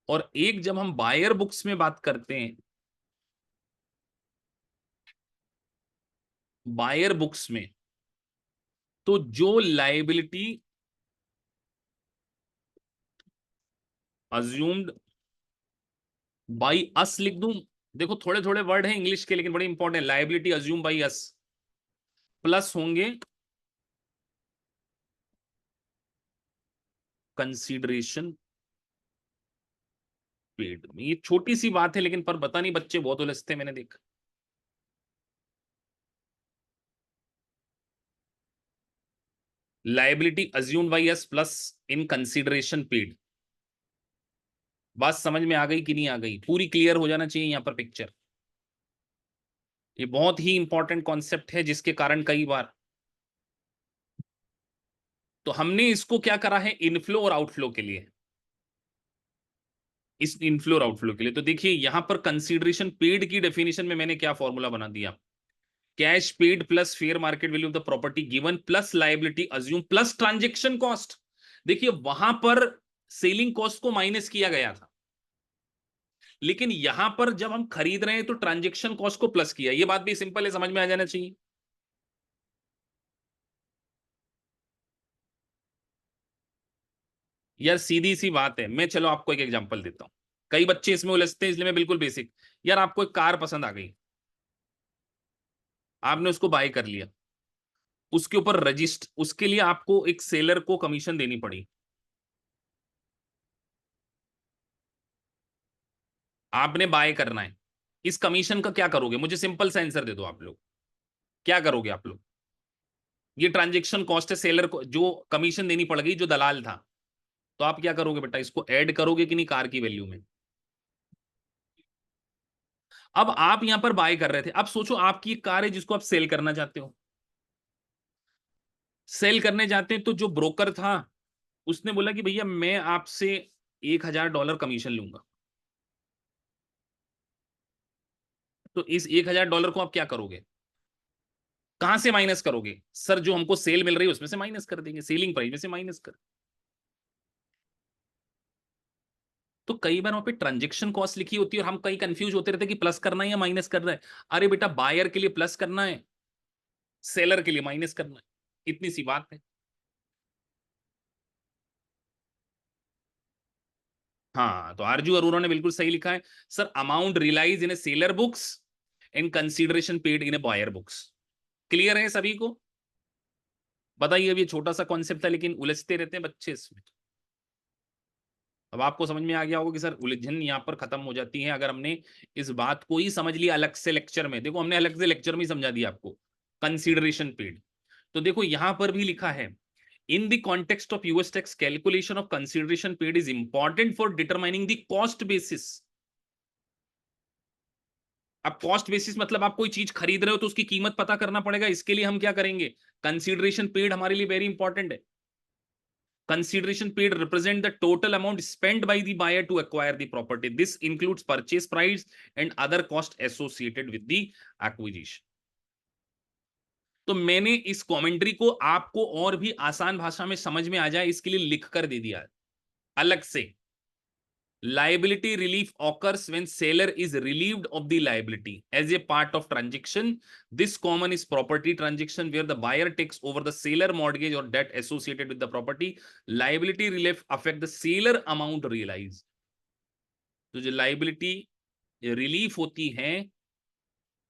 Speaker 1: और एक जब हम बायर बुक्स में बात करते हैं, बायर बुक्स में तो जो लायबिलिटी अज्यूम्ड बाई अस लिख दूं। देखो थोड़े थोड़े वर्ड हैं इंग्लिश के लेकिन बड़े important. Liability assume by us plus होंगे कंसीडरेशन पेड में। ये छोटी सी बात है लेकिन पर पता नहीं बच्चे बहुत उलझते मैंने देखा। Liability assumed by S plus in consideration paid. बात समझ में आ गई कि नहीं आ गई? पूरी क्लियर हो जाना चाहिए यहाँ पर पिक्चर। ये बहुत ही इंपॉर्टेंट कॉन्सेप्ट है जिसके कारण कई बार तो हमने इसको क्या करा है इनफ्लो और आउटफ्लो के लिए, इस इनफ्लो और आउटफ्लो के लिए। तो देखिए यहां पर कंसीडरेशन पेड की डेफिनेशन में मैंने क्या फॉर्मूला बना दिया, cash paid plus fair market value of the property given plus liability assume plus transaction cost. देखिए वहां पर सेलिंग कॉस्ट को माइनस किया गया था, लेकिन यहां पर जब हम खरीद रहे हैं तो ट्रांजेक्शन कॉस्ट को प्लस किया। ये बात भी सिंपल है, समझ में आ जाना चाहिए। यार सीधी सी बात है, मैं चलो आपको एक एग्जांपल देता हूं, कई बच्चे इसमें उलझते हैं इसलिए मैं बिल्कुल बेसिक। यार आपको एक कार पसंद आ गई, आपने उसको बाय कर लिया, उसके ऊपर रजिस्ट उसके लिए आपको एक सेलर को कमीशन देनी पड़ी। आपने बाय करना है, इस कमीशन का क्या करोगे? मुझे सिंपल सा आंसर दे दो आप लोग, क्या करोगे आप लोग? ये ट्रांजेक्शन कॉस्ट है, सेलर को जो कमीशन देनी पड़ गई जो दलाल था, तो आप क्या करोगे बेटा? इसको ऐड करोगे कि नहीं कार की वैल्यू में? अब आप यहां पर बाय कर रहे थे, अब सोचो आपकी एक कार है जिसको आप सेल करना चाहते हो। सेल करने जाते हैं तो जो ब्रोकर था उसने बोला कि भैया मैं आपसे $1000 कमीशन लूंगा। तो इस $1000 को आप क्या करोगे? कहां से माइनस करोगे? सर जो हमको सेल मिल रही है उसमें से माइनस कर देंगे, सेलिंग प्राइस में से माइनस कर। तो कई बार वहां पे ट्रांजेक्शन कॉस्ट लिखी होती है और हम कई कंफ्यूज होते रहते हैं कि प्लस करना है या माइनस करना है। अरे बेटा बायर के लिए प्लस करना है, सेलर के लिए माइनस करना है, इतनी सी बात है। हाँ तो आरजू अरोरा ने बिल्कुल सही लिखा है, sir amount realise in a seller books and consideration paid in a buyer books. Clear है सभी को? बताइए, अब ये छोटा सा कॉन्सेप्ट था लेकिन उलझते रहते हैं बच्चे इसमें। अब आपको समझ में आ गया होगा कि सर उलझन यहाँ पर खत्म हो जाती है अगर हमने इस बात को ही समझ लिया अलग से लेक्चर में। देखो हमने अलग से लेक्चर में ही समझा दिया आपको कंसीडरेशन पेड। तो देखो यहां पर भी लिखा है, इन the context of US tax calculation of consideration paid is important for determining the cost basis. अब कॉस्ट बेसिस मतलब आप कोई चीज खरीद रहे हो तो उसकी कीमत पता करना पड़ेगा, इसके लिए हम क्या करेंगे? कंसीडरेशन पेड हमारे लिए वेरी इंपॉर्टेंट है। Consideration paid represent the total amount spent by the buyer to acquire the property. This includes purchase price and other costs associated with the acquisition. तो मैंने इस कमेंट्री को आपको और भी आसान भाषा में समझ में आ जाए इसके लिए लिख कर दे दिया अलग से। Liability relief occurs when seller is relieved of the liability as a part of transaction. This common is property transaction where the buyer takes over the seller mortgage or debt associated with the property. Liability relief affect the seller amount realized. तो जो liability relief होती है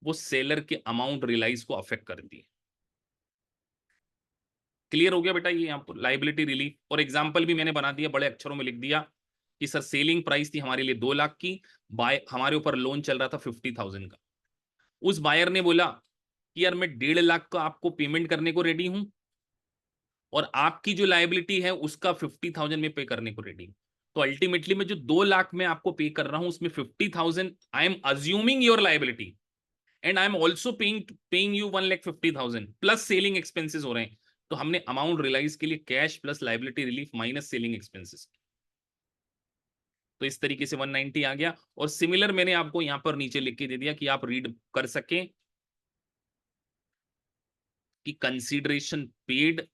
Speaker 1: वो seller के amount realise को affect करती है। Clear हो गया बेटा? ये यहाँ पर लाइबिलिटी रिलीफ और एग्जांपल भी मैंने बना दिया, बड़े अक्षरों में लिख दिया कि सर सेलिंग प्राइस थी हमारे लिए 2 लाख की, बाय हमारे ऊपर लोन चल रहा था 50,000 का। उस बायर ने बोला कि यार मैं 1.5 लाख का आपको पेमेंट करने को रेडी हूं और आपकी जो लाइबिलिटी है उसका 50,000 में पे करने को रेडी हूं। तो अल्टीमेटली मैं जो 2 लाख में आपको पे कर रहा हूं उसमें 50,000 I am assuming your liability and I am also paying you 1,50,000 plus selling expenses हो रहे हैं। तो हमने अमाउंट रियलाइज के लिए cash plus liability relief minus selling expenses. तो इस तरीके से 190 आ गया। और सिमिलर मैंने आपको यहां पर नीचे लिख के दे दिया कि आप रीड कर सकें कि कंसीडरेशन पेड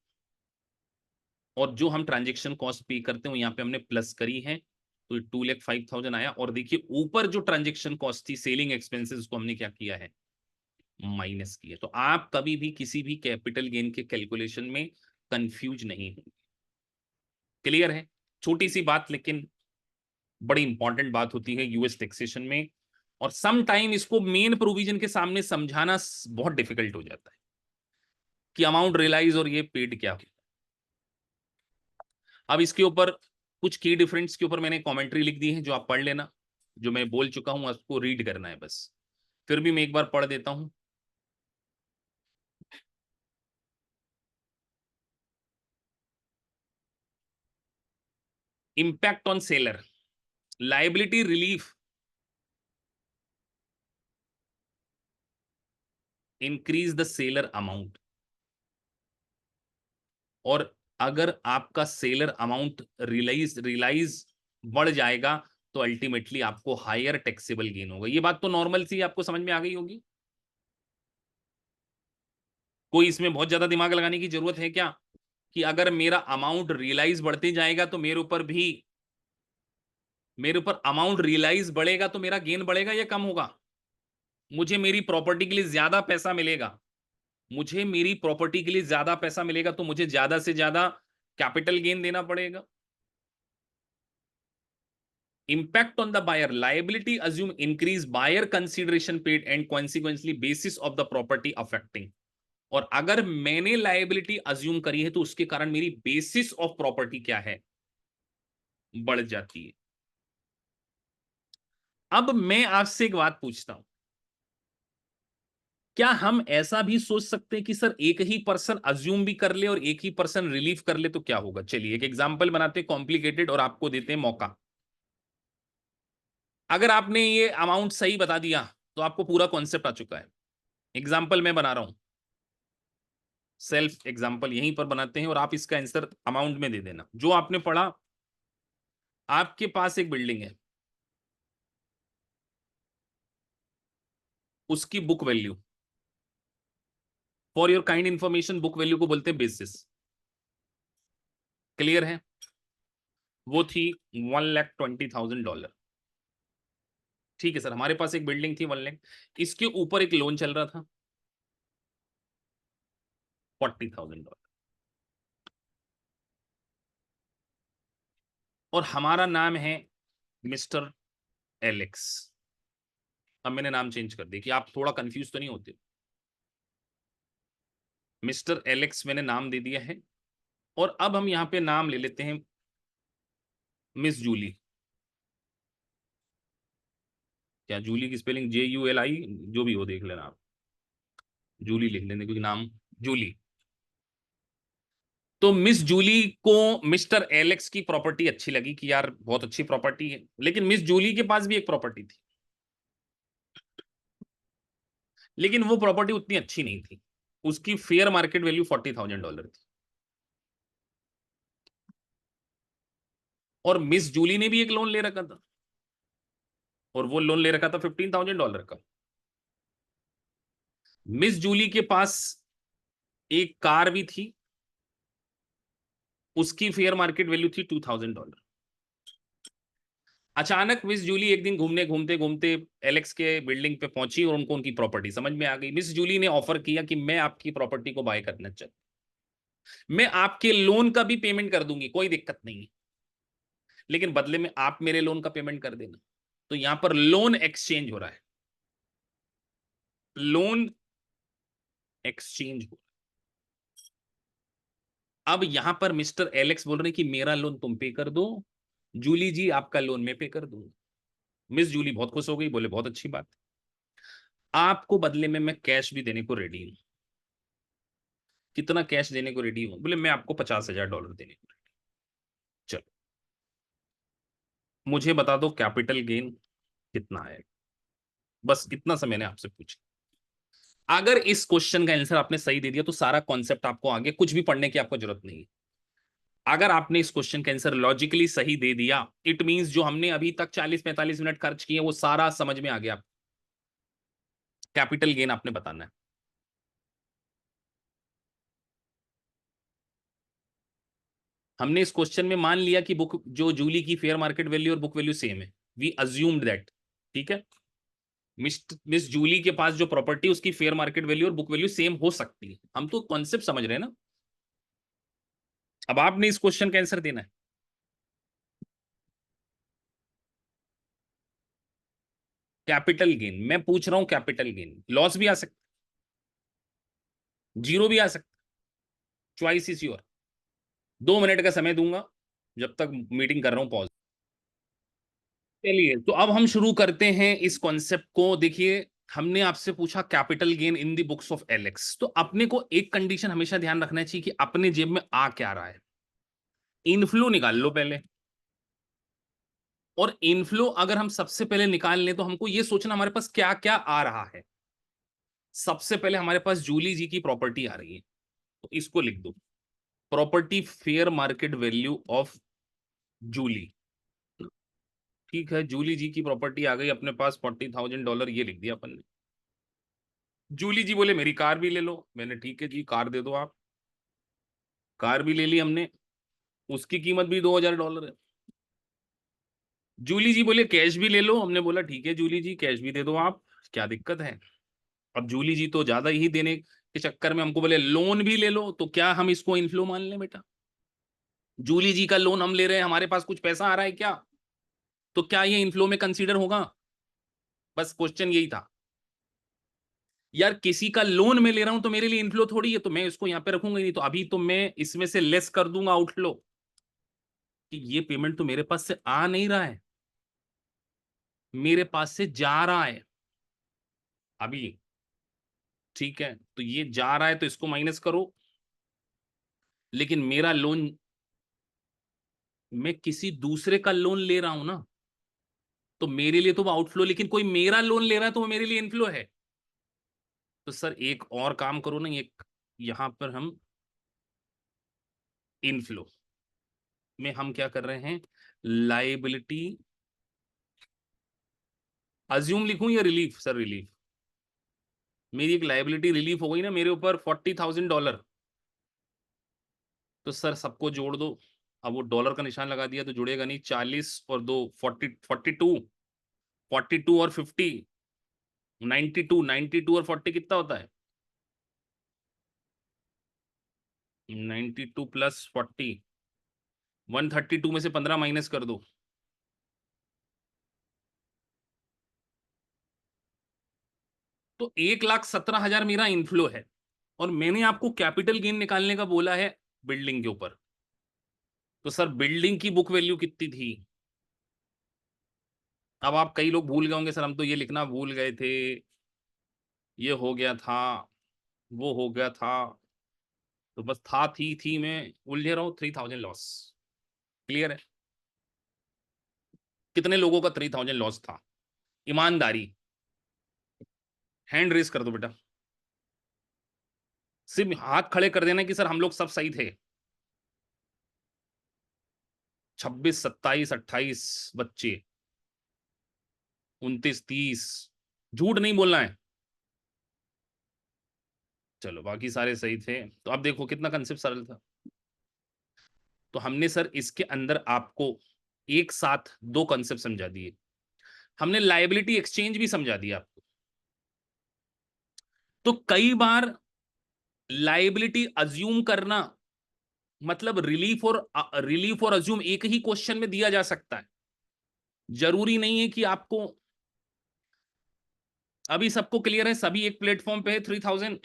Speaker 1: और जो हम ट्रांजेक्शन कॉस्ट पे करते हैं यहाँ पे हमने प्लस करी है, तो 2,05,000 आया। और देखिए ऊपर जो ट्रांजेक्शन कॉस्ट थी सेलिंग एक्सपेंसेस उसको हमने क्या किया है? माइनस किया। तो आप कभी भी किसी भी कैपिटल गेन के कैलकुलेशन में कंफ्यूज नहीं होंगे। क्लियर है? छोटी सी बात लेकिन बड़ी इंपॉर्टेंट बात होती है यूएस टैक्सेशन में। और सम टाइम इसको मेन प्रोविजन के सामने समझाना बहुत डिफिकल्ट हो जाता है कि अमाउंट रियलाइज और ये पेड क्या होता है। अब इसके ऊपर कुछ की डिफरेंस के ऊपर मैंने कमेंट्री लिख दी है जो आप पढ़ लेना, जो मैं बोल चुका हूं उसको रीड करना है बस। फिर भी मैं एक बार पढ़ देता हूं। Impact on seller, liability relief, increase the seller amount. और अगर आपका सेलर अमाउंट रिलाइज बढ़ जाएगा तो अल्टीमेटली आपको हायर टैक्सेबल गेन होगा। ये बात तो नॉर्मल सी आपको समझ में आ गई होगी, कोई इसमें बहुत ज्यादा दिमाग लगाने की जरूरत है क्या? कि अगर मेरा अमाउंट रियलाइज बढ़ते जाएगा तो मेरे ऊपर अमाउंट रियलाइज बढ़ेगा तो मेरा गेन बढ़ेगा या कम होगा? मुझे मेरी प्रॉपर्टी के लिए ज्यादा पैसा मिलेगा, मुझे मेरी प्रॉपर्टी के लिए ज्यादा पैसा मिलेगा तो मुझे ज्यादा से ज्यादा कैपिटल गेन देना पड़ेगा। Impact on the buyer, liability assume increase buyer consideration paid and consequently basis of the property affecting। और अगर मैंने लायबिलिटी अज्यूम करी है तो उसके कारण मेरी बेसिस ऑफ प्रॉपर्टी क्या है, बढ़ जाती है। अब मैं आपसे एक बात पूछता हूं, क्या हम ऐसा भी सोच सकते हैं कि सर एक ही पर्सन अज्यूम भी कर ले और एक ही पर्सन रिलीव कर ले तो क्या होगा? चलिए एक एग्जांपल बनाते हैं कॉम्प्लिकेटेड और आपको देते हैं मौका। अगर आपने ये अमाउंट सही बता दिया तो आपको पूरा कॉन्सेप्ट आ चुका है। एग्जाम्पल मैं बना रहा हूं, सेल्फ एग्जाम्पल यहीं पर बनाते हैं और आप इसका आंसर अमाउंट में दे देना जो आपने पढ़ा। आपके पास एक बिल्डिंग है, उसकी book value, for your kind information book value को बोलते हैं बेसिस। क्लियर है? वो थी $1,20,000। ठीक है सर, हमारे पास एक बिल्डिंग थी 1 लाख, इसके ऊपर एक लोन चल रहा था $40,000 और हमारा नाम है मिस्टर एलेक्स। अब मैंने नाम चेंज कर दिया कि आप थोड़ा कंफ्यूज तो नहीं होते। मिस्टर एलेक्स मैंने नाम दे दिया है और अब हम यहां पे नाम ले लेते हैं मिस जूली। क्या जूली की स्पेलिंग JULI, जो भी हो देख लेना आप, जूली लिख लेने क्योंकि नाम जूली। तो मिस जूली को मिस्टर एलेक्स की प्रॉपर्टी अच्छी लगी कि यार बहुत अच्छी प्रॉपर्टी है, लेकिन मिस जूली के पास भी एक प्रॉपर्टी थी, लेकिन वो प्रॉपर्टी उतनी अच्छी नहीं थी। उसकी फेयर मार्केट वैल्यू $40,000 थी और मिस जूली ने भी एक लोन ले रखा था और वो लोन ले रखा था $15,000 का। मिस जूली के पास एक कार भी थी, उसकी फेयर मार्केट वैल्यू थी $2,000। अचानक मिस जूली एक दिन घूमने घूमते घूमते एलेक्स के बिल्डिंग पे पहुंची और उनको उनकी प्रॉपर्टी समझ में आ गई। मिस जूली ने ऑफर किया कि मैं आपकी प्रॉपर्टी को बाय करना चाहती, मैं आपके लोन का भी पेमेंट कर दूंगी, कोई दिक्कत नहीं है, लेकिन बदले में आप मेरे लोन का पेमेंट कर देना। तो यहां पर लोन एक्सचेंज हो रहा है, लोन एक्सचेंज हो। अब यहां पर मिस्टर एलेक्स बोल रहे हैं कि मेरा लोन तुम पे कर दो, जूली जी आपका लोन मैं पे कर दूंगा। मिस जूली बहुत खुश हो गई, बोले बहुत अच्छी बात, आपको बदले में मैं कैश भी देने को रेडी हूं। कितना कैश देने को रेडी हूं? बोले मैं आपको $50,000 देने को रेडी। चलो मुझे बता दो कैपिटल गेन कितना है, बस इतना सा मैंने आपसे पूछा। अगर इस क्वेश्चन का आंसर आपने सही दे दिया तो सारा कॉन्सेप्ट आपको आगे कुछ भी पढ़ने की आपको जरूरत नहीं है। अगर आपने इस क्वेश्चन का आंसर लॉजिकली सही दे दिया, इट मींस जो हमने अभी तक 40-45 मिनट खर्च किए वो सारा समझ में आ गया। कैपिटल गेन आपने बताना है। हमने इस क्वेश्चन में मान लिया कि बुक जो जूली की फेयर मार्केट वैल्यू और बुक वैल्यू सेम है, वी अज्यूम्ड दैट। ठीक है, मिस जूली के पास जो प्रॉपर्टी उसकी फेयर मार्केट वैल्यू और बुक वैल्यू सेम हो सकती है, हम तो कॉन्सेप्ट समझ रहे हैं ना। अब आपने इस क्वेश्चन का आंसर देना है। कैपिटल गेन मैं पूछ रहा हूं, कैपिटल गेन लॉस भी आ सकता, जीरो भी आ सकता, चॉइस इज योर। 2 मिनट का समय दूंगा, जब तक मीटिंग कर रहा हूं पॉज। चलिए तो अब हम शुरू करते हैं इस कॉन्सेप्ट को। देखिए हमने आपसे पूछा capital gain in the books of Alex, तो अपने को एक कंडीशन हमेशा ध्यान रखना चाहिए कि अपने जेब में आ क्या रहा है। इनफ्लो निकाल लो पहले, और इनफ्लो अगर हम सबसे पहले निकाल लें तो हमको ये सोचना हमारे पास क्या क्या आ रहा है। सबसे पहले हमारे पास जूली जी की प्रॉपर्टी आ रही है, तो इसको लिख दो, property fair market value of Julie. ठीक है, जूली जी की प्रॉपर्टी आ गई अपने पास $40,000, ये लिख दिया अपन ने। जूली जी बोले मेरी कार भी ले लो, मैंने ठीक है जी कार दे दो आप। कार भी ले ली हमने, उसकी कीमत भी $2,000 है। जूली जी बोले कैश भी ले लो, हमने बोला ठीक है जूली जी कैश भी दे दो आप, क्या दिक्कत है। अब जूली जी तो ज्यादा ही देने के चक्कर में हमको बोले लोन भी ले लो, तो क्या हम इसको इनफ्लो मान लें बेटा? जूली जी का लोन हम ले रहे हैं, हमारे पास कुछ पैसा आ रहा है क्या? तो क्या ये इनफ्लो में कंसीडर होगा? बस क्वेश्चन यही था। यार किसी का लोन मैं ले रहा हूं तो मेरे लिए इनफ्लो थोड़ी है, तो मैं इसको यहां पे रखूंगा ही नहीं, तो अभी तो मैं इसमें से लेस कर दूंगा आउटफ्लो, कि ये पेमेंट तो मेरे पास से आ नहीं रहा है, मेरे पास से जा रहा है अभी। ठीक है, तो ये जा रहा है तो इसको माइनस करो, लेकिन मेरा लोन, मैं किसी दूसरे का लोन ले रहा हूं ना, तो मेरे लिए तो वो आउटफ्लो, लेकिन कोई मेरा लोन ले रहा है तो वो मेरे लिए इनफ्लो है। तो सर एक और काम करो ना, एक यहां पर हम इनफ्लो में हम क्या कर रहे हैं, लाइबिलिटी अज्यूम लिखूं या रिलीफ? सर रिलीफ, मेरी एक लाइबिलिटी रिलीफ हो गई ना मेरे ऊपर $40,000। तो सर सबको जोड़ दो, अब वो डॉलर का निशान लगा दिया तो जुड़ेगा नहीं, 40 और 2 42, 42 और 50 92, 92 और 40 कितना होता है? 92 प्लस 40, 132 में से 15 माइनस कर दो, तो 1,17,000 मेरा इनफ्लो है। और मैंने आपको कैपिटल गेन निकालने का बोला है बिल्डिंग के ऊपर, तो सर बिल्डिंग की बुक वैल्यू कितनी थी? अब आप कई लोग भूल गए होंगे, सर हम तो ये लिखना भूल गए थे, ये हो गया था, वो हो गया था, तो बस था थी मैं उलझे रहा हूं। 3,000 लॉस, क्लियर है? कितने लोगों का 3,000 लॉस था? ईमानदारी, हैंड रेस कर दो बेटा, सिर्फ हाथ खड़े कर देना कि सर हम लोग सब सही थे। 26, 27, 28 बच्चे, 29, 30, झूठ नहीं बोलना है। चलो बाकी सारे सही थे, तो अब देखो कितना कंसेप्ट सरल था। तो हमने सर इसके अंदर आपको एक साथ दो कंसेप्ट समझा दिए, हमने लायबिलिटी एक्सचेंज भी समझा दिया आपको। तो कई बार लायबिलिटी अज्यूम करना, मतलब रिलीफ और अज्यूम एक ही क्वेश्चन में दिया जा सकता है, जरूरी नहीं है कि आपको। अभी सबको क्लियर है, सभी एक प्लेटफॉर्म पे है 3,000।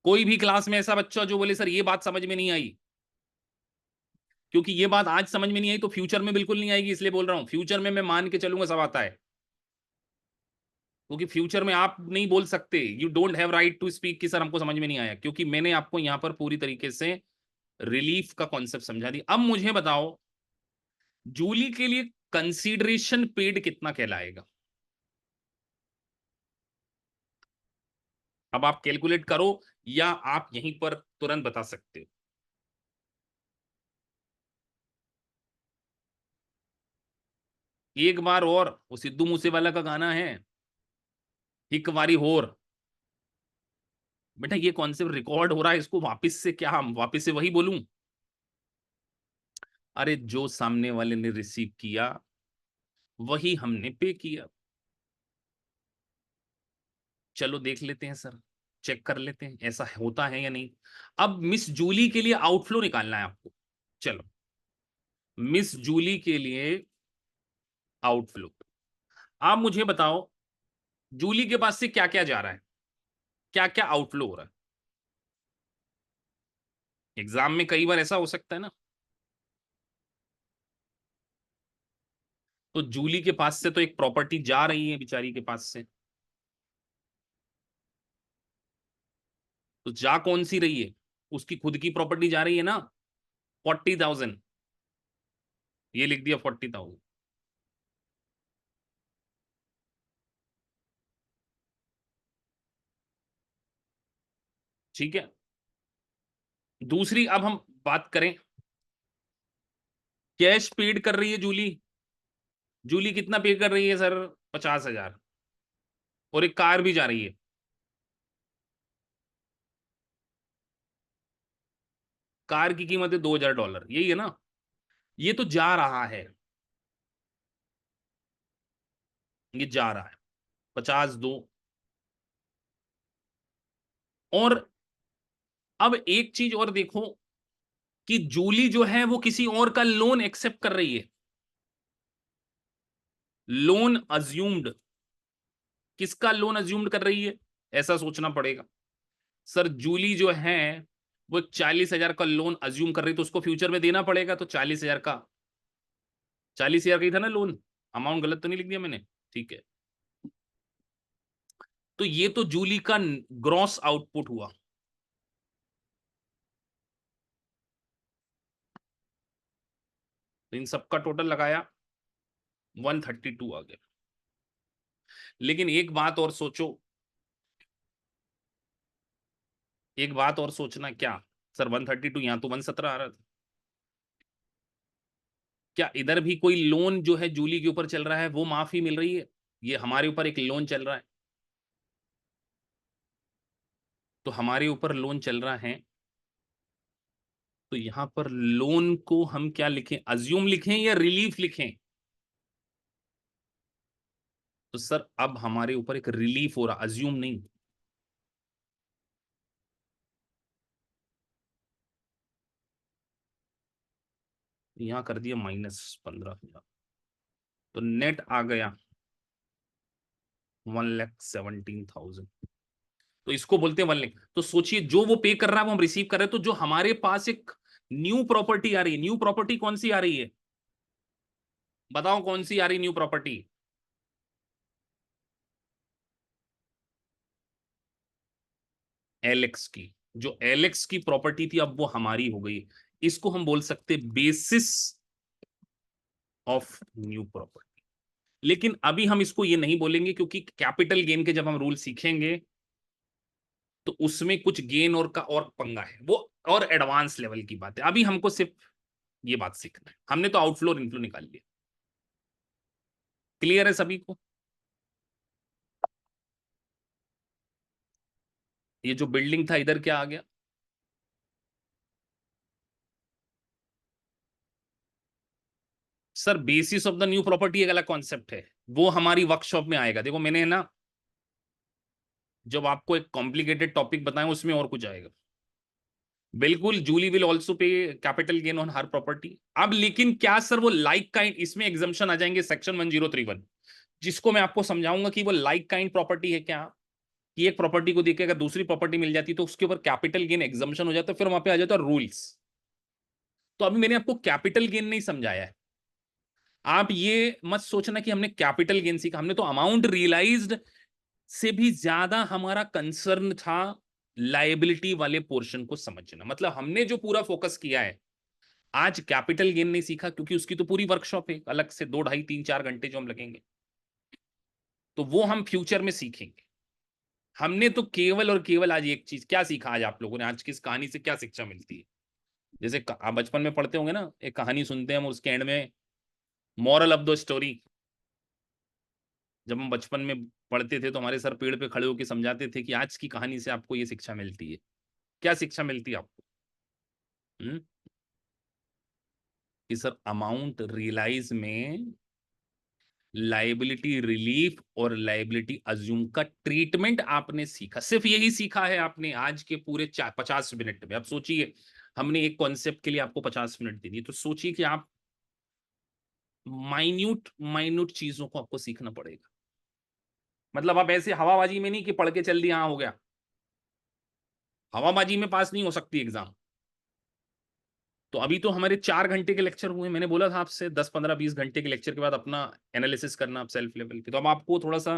Speaker 1: कोई भी क्लास में ऐसा बच्चा जो बोले सर ये बात समझ में नहीं आई, क्योंकि ये बात आज समझ में नहीं आई तो फ्यूचर में बिल्कुल नहीं आएगी, इसलिए बोल रहा हूं फ्यूचर में मैं मान के चलूंगा सब आता है, क्योंकि फ्यूचर में आप नहीं बोल सकते, you don't have right to speak कि सर हमको समझ में नहीं आया, क्योंकि मैंने आपको यहां पर पूरी तरीके से रिलीफ का कॉन्सेप्ट समझा दिया। अब मुझे बताओ जूली के लिए कंसीडरेशन पेड कितना कहलाएगा? अब आप कैलकुलेट करो या आप यहीं पर तुरंत बता सकते हो। एक बार और, वो सिद्धू मूसेवाला का गाना है, एक बारी होर। बेटा ये कॉन्सेप्ट रिकॉर्ड हो रहा है, इसको वापस से क्या हम वापस से वही बोलूं? अरे जो सामने वाले ने रिसीव किया वही हमने पे किया। चलो देख लेते हैं सर, चेक कर लेते हैं ऐसा होता है या नहीं। अब मिस जूली के लिए आउटफ्लो निकालना है आपको। चलो मिस जूली के लिए आउटफ्लो, आप मुझे बताओ जूली के पास से क्या क्या जा रहा है, क्या क्या आउटफ्लो हो रहा है। एग्जाम में कई बार ऐसा हो सकता है ना। तो जूली के पास से तो एक प्रॉपर्टी जा रही है बेचारी के पास से, तो जा कौन सी रही है? उसकी खुद की प्रॉपर्टी जा रही है ना, 40,000। ये लिख दिया 40,000। ठीक है। दूसरी, अब हम बात करें, कैश पेड कर रही है जूली। जूली कितना पे कर रही है सर? 50,000। और एक कार भी जा रही है। कार की कीमत है $2,000, यही है ना? ये तो जा रहा है, ये जा रहा है। 50 दो। और अब एक चीज और देखो कि जूली जो है वो किसी और का लोन एक्सेप्ट कर रही है। Loan assumed. किसका लोन अज्यूम्ड कर रही है? ऐसा सोचना पड़ेगा। सर जूली जो है वो 40,000 का लोन अज्यूम कर रही, तो उसको फ्यूचर में देना पड़ेगा, तो 40,000 का, 40,000 का ही था ना लोन। अमाउंट गलत तो नहीं लिख दिया मैंने? ठीक है। तो ये तो जूली का ग्रॉस आउटपुट हुआ। तो इन सबका टोटल लगाया 132 आ गया। लेकिन एक बात और सोचो, एक बात और सोचना, क्या सर 132, यहां तो 117 आ रहा था। क्या इधर भी कोई लोन जो है जूली के ऊपर चल रहा है वो माफी मिल रही है? ये हमारे ऊपर एक लोन चल रहा है, तो हमारे ऊपर लोन चल रहा है, तो यहां पर लोन को हम क्या लिखें? अज्यूम लिखें या रिलीफ लिखें? तो सर अब हमारे ऊपर एक रिलीफ हो रहा, अज्यूम नहीं। यहां कर दिया -15,000, तो नेट आ गया 1,17,000। तो इसको बोलते हैं 1 लाख। तो सोचिए जो वो पे कर रहा है वो हम रिसीव कर रहे हैं, तो जो हमारे पास एक न्यू प्रॉपर्टी आ रही है, न्यू प्रॉपर्टी कौन सी आ रही है? बताओ कौन सी आ रही न्यू प्रॉपर्टी? एलेक्स की। जो एलेक्स की प्रॉपर्टी थी अब वो हमारी हो गई। इसको हम बोल सकते बेसिस ऑफ न्यू प्रॉपर्टी। लेकिन अभी हम इसको ये नहीं बोलेंगे, क्योंकि कैपिटल गेन के जब हम रूल सीखेंगे तो उसमें कुछ गेन और का और पंगा है वो, और एडवांस लेवल की बात है। अभी हमको सिर्फ ये बात सीखना है। हमने तो आउटफ्लो इनफ्लो निकाल लिया। क्लियर है सभी को? ये जो बिल्डिंग था इधर क्या आ गया? Sir basis of the new property एक अलग कॉन्सेप्ट है, वो हमारी वर्कशॉप में आएगा। देखो मैंने ना जब आपको एक कॉम्प्लिकेटेड टॉपिक बताया उसमें और कुछ आएगा। बिल्कुल, Julie will also pay capital gain on her property. अब लेकिन क्या सर वो लाइक काइंड, इसमें एग्जम्पशन आ जाएंगे सेक्शन 1031, जिसको मैं आपको समझाऊंगा कि वो लाइक काइंड प्रॉपर्टी है क्या, कि एक प्रॉपर्टी को देख के अगर दूसरी प्रॉपर्टी मिल जाती तो उसके ऊपर कैपिटल गेन एग्जम्पशन हो जाता, फिर वहां पे आ जाता रूल्स। तो अभी मैंने आपको कैपिटल गेन नहीं समझाया है। आप ये मत सोचना कि हमने कैपिटल गेन सीखा, हमने तो अमाउंट रियलाइज्ड से भी ज्यादा हमारा कंसर्न था लायबिलिटी वाले पोर्शन को समझना। मतलब हमने जो पूरा फोकस किया है, आज कैपिटल गेन नहीं सीखा, क्योंकि उसकी तो पूरी वर्कशॉप है अलग से, 2 ढाई 3 4 घंटे जो हम लगेंगे, तो वो हम फ्यूचर में सीखेंगे। हमने तो केवल और केवल आज एक चीज क्या सीखा, आज आप लोगों ने आज की इस कहानी से क्या शिक्षा मिलती है? जैसे आप बचपन में पढ़ते होंगे ना, एक कहानी सुनते हैं हम, उसके एंड में मॉरल ऑफ द स्टोरी। जब हम बचपन में पढ़ते थे तो हमारे सर पेड़ पे खड़े होकर समझाते थे कि आज की कहानी से आपको ये शिक्षा मिलती है। क्या शिक्षा मिलती है आपको? हम्म? कि सर अमाउंट रियलाइज में लाइबिलिटी रिलीफ और लाइबिलिटी अज्यूम का ट्रीटमेंट आपने सीखा। सिर्फ यही सीखा है आपने आज के पूरे 50 मिनट में। अब सोचिए, हमने एक कॉन्सेप्ट के लिए आपको 50 मिनट दे दिए, तो सोचिए कि आप माइन्यूट माइन्यूट चीजों को आपको सीखना पड़ेगा। मतलब आप ऐसे हवाबाजी में नहीं कि पढ़ के चल दिया हाँ हो गया। हवाबाजी में पास नहीं हो सकती एग्जाम। तो अभी तो हमारे 4 घंटे के लेक्चर हुए, मैंने बोला था आपसे 10 15 20 घंटे के लेक्चर के बाद अपना एनालिसिस करना आप सेल्फ लेवल पे। तो अब आपको थोड़ा सा